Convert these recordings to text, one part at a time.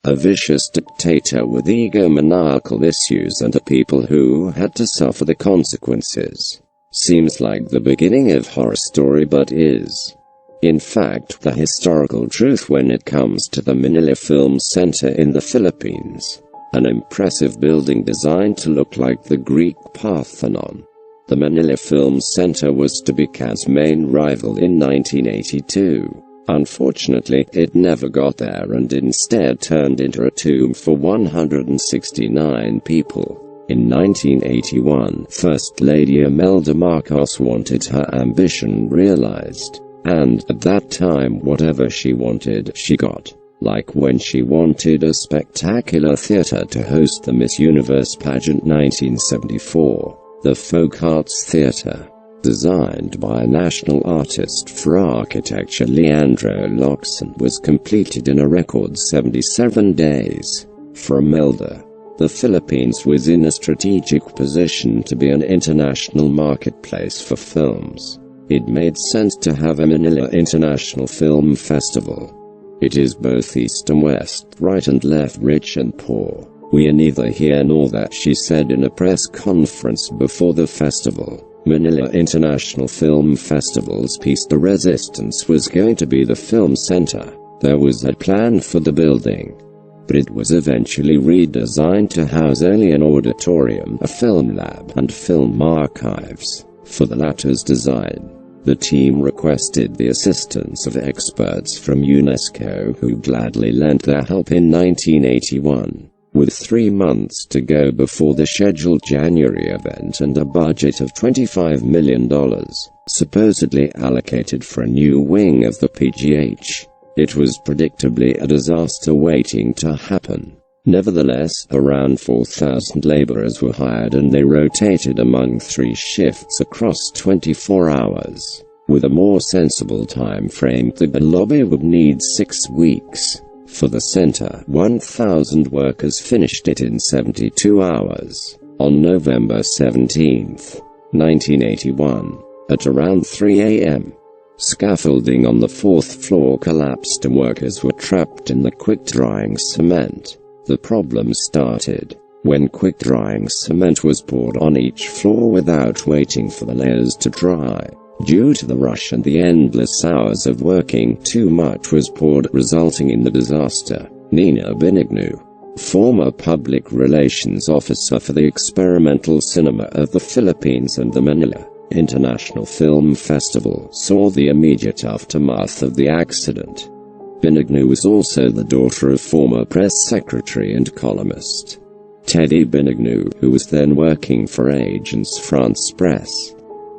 a vicious dictator with egomaniacal issues and a people who had to suffer the consequences. Seems like the beginning of horror story, but is, in fact, the historical truth when it comes to the Manila Film Center in the Philippines. An impressive building designed to look like the Greek Parthenon. The Manila Film Center was to be Cannes' main rival in 1982. Unfortunately, it never got there and instead turned into a tomb for 169 people. In 1981, First Lady Imelda Marcos wanted her ambition realized, and at that time whatever she wanted, she got. Like when she wanted a spectacular theater to host the Miss Universe pageant 1974, the Folk Arts Theater, designed by a national artist for architecture Leandro Locsin, was completed in a record 77 days. For Imelda, the Philippines was in a strategic position to be an international marketplace for films. It made sense to have a Manila International Film Festival. It is both east and west, right and left, rich and poor. We are neither here nor that, she said in a press conference before the festival. Manila International Film Festival's piece de resistance was going to be the film center. There was a plan for the building, but it was eventually redesigned to house only an auditorium, a film lab, and film archives. For the latter's design, the team requested the assistance of experts from UNESCO, who gladly lent their help in 1981. With 3 months to go before the scheduled January event and a budget of $25 million, supposedly allocated for a new wing of the PGH, it was predictably a disaster waiting to happen. Nevertheless, around 4,000 laborers were hired and they rotated among 3 shifts across 24 hours. With a more sensible time frame, the lobby would need 6 weeks. For the center, 1,000 workers finished it in 72 hours. On November 17, 1981, at around 3 a.m., scaffolding on the 4th floor collapsed and workers were trapped in the quick-drying cement. The problem started when quick-drying cement was poured on each floor without waiting for the layers to dry. Due to the rush and the endless hours of working, too much was poured, resulting in the disaster. Nina Benignu, former public relations officer for the Experimental Cinema of the Philippines and the Manila International Film Festival, saw the immediate aftermath of the accident. Benignu was also the daughter of former press secretary and columnist Teddy Benignu, who was then working for Agence France Presse.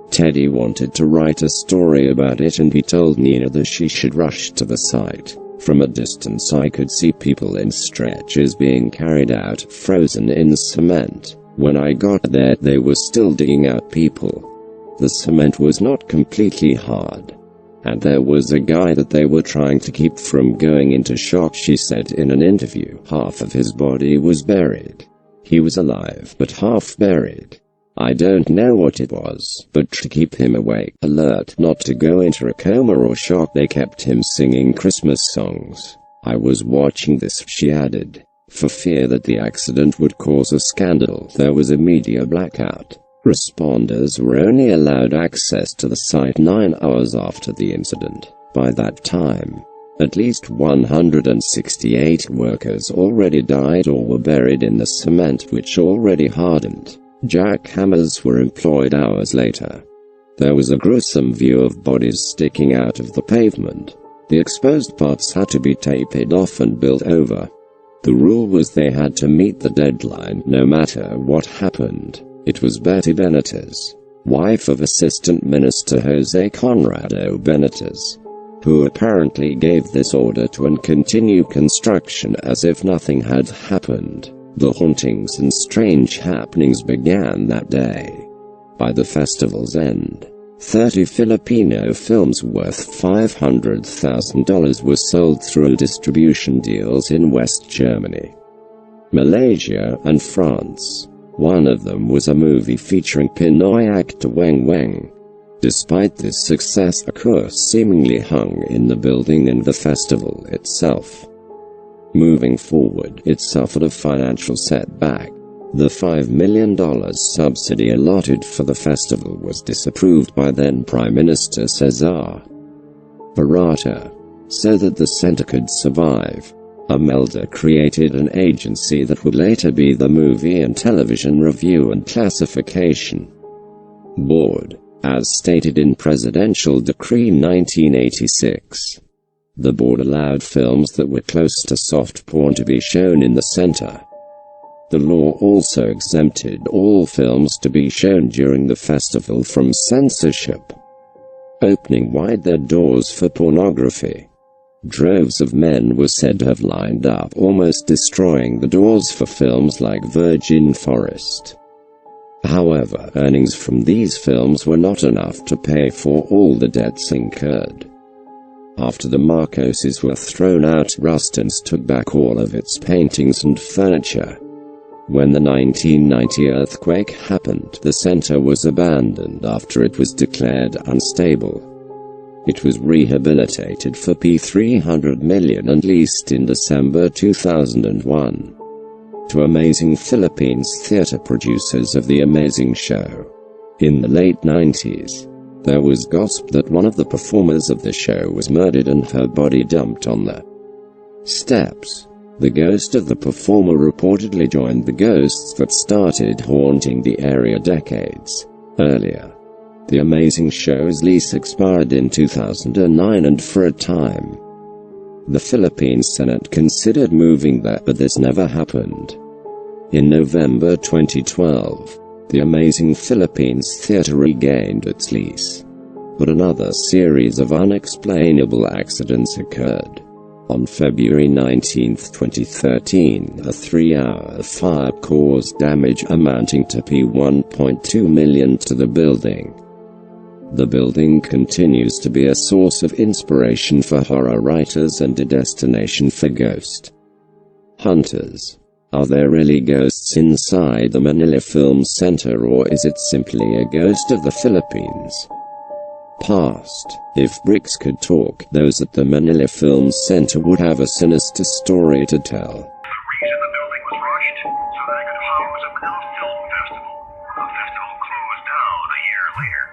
Teddy wanted to write a story about it and he told Nina that she should rush to the site. From a distance I could see people in stretchers being carried out, frozen in cement. When I got there, they were still digging out people. The cement was not completely hard, and there was a guy that they were trying to keep from going into shock, she said in an interview. Half of his body was buried. He was alive, but half buried. I don't know what it was, but to keep him awake, alert, not to go into a coma or shock, they kept him singing Christmas songs. I was watching this, she added. For fear that the accident would cause a scandal, there was a media blackout. Responders were only allowed access to the site 9 hours after the incident. By that time, at least 168 workers already died or were buried in the cement, which already hardened. Jackhammers were employed hours later. There was a gruesome view of bodies sticking out of the pavement. The exposed parts had to be taped off and built over. The rule was they had to meet the deadline no matter what happened. It was Betty Benitez, wife of Assistant Minister Jose Conrado Benitez, who apparently gave this order to continue construction as if nothing had happened. The hauntings and strange happenings began that day. By the festival's end, 30 Filipino films worth $500,000 were sold through distribution deals in West Germany, Malaysia, and France. One of them was a movie featuring Pinoy actor Weng Weng. Despite this success, a curse seemingly hung in the building and the festival itself. Moving forward, it suffered a financial setback. The $5 million subsidy allotted for the festival was disapproved by then Prime Minister Cesar Barata. So that the center could survive, Imelda created an agency that would later be the Movie and Television Review and Classification Board, as stated in Presidential Decree 1986. The board allowed films that were close to soft porn to be shown in the center. The law also exempted all films to be shown during the festival from censorship, opening wide their doors for pornography. Droves of men were said to have lined up, almost destroying the doors for films like Virgin Forest. However, earnings from these films were not enough to pay for all the debts incurred. After the Marcoses were thrown out, Rustins took back all of its paintings and furniture. When the 1990 earthquake happened, the center was abandoned after it was declared unstable. It was rehabilitated for $300 million and leased in December 2001 to Amazing Philippines theater producers of The Amazing Show. In the late 90s, there was gossip that one of the performers of the show was murdered and her body dumped on the steps. The ghost of the performer reportedly joined the ghosts that started haunting the area decades earlier. The Amazing Show's lease expired in 2009, and for a time, the Philippine Senate considered moving there, but this never happened. In November 2012, the Amazing Philippines Theater regained its lease, but another series of unexplainable accidents occurred. On February 19, 2013, a 3-hour fire caused damage amounting to $1.2 million to the building. The building continues to be a source of inspiration for horror writers and a destination for ghost hunters. Are there really ghosts inside the Manila Film Center, or is it simply a ghost of the Philippines past? If bricks could talk, those at the Manila Film Center would have a sinister story to tell. The reason the building was rushed so that it could house a Manila Film Festival. The festival closed down a year later.